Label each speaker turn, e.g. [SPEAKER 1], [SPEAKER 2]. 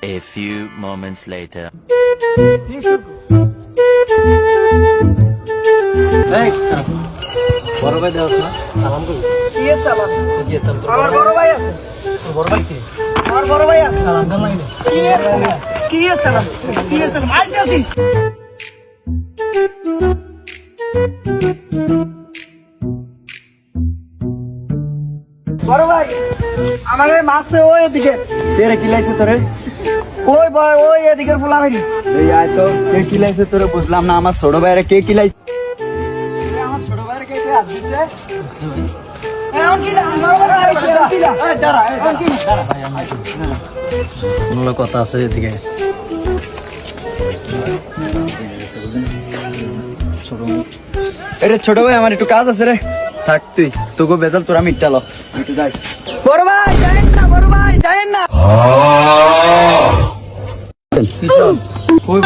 [SPEAKER 1] A few moments later.
[SPEAKER 2] বড় ভাই দেওয়া না সালাম করি
[SPEAKER 3] কি এর সালাম?
[SPEAKER 2] কি আছে
[SPEAKER 3] আমার বড় ভাই আছে।
[SPEAKER 2] বড় ভাই কি
[SPEAKER 3] আমার বড় ভাই আছে।
[SPEAKER 2] সালাম কেমন লাগে
[SPEAKER 3] কি এর সালাম? কি এর সালাম? কি এর সালাম? আইতাছি। বড় ভাই আমার এই মাছে ওই এদিকে
[SPEAKER 2] তেরে কি লাইছে তোরে
[SPEAKER 3] ওই এদিকের ফুলা ভাই
[SPEAKER 2] এই আয় তো কে কি লাইছে তোরে বুঝলাম না আমার ছোট ভাইরে কে কি লাইছে
[SPEAKER 3] আমার ছোট ভাইয়ের কে হাত দিছে এখন কি আমার বড় ভাই আছে কি না
[SPEAKER 2] এই দাঁড়া
[SPEAKER 3] এখন কি
[SPEAKER 2] দাঁড়া ভাই আমি কোনো কথা আছে এদিকে ছোট ভাই আমার একটু কাজ আছে রে থাক তুই তোকে বেজাল তোরা মিটালো আমি একটু যাই
[SPEAKER 3] বড় ভাই যায়েন না বড় ভাই যায়েন না
[SPEAKER 2] কই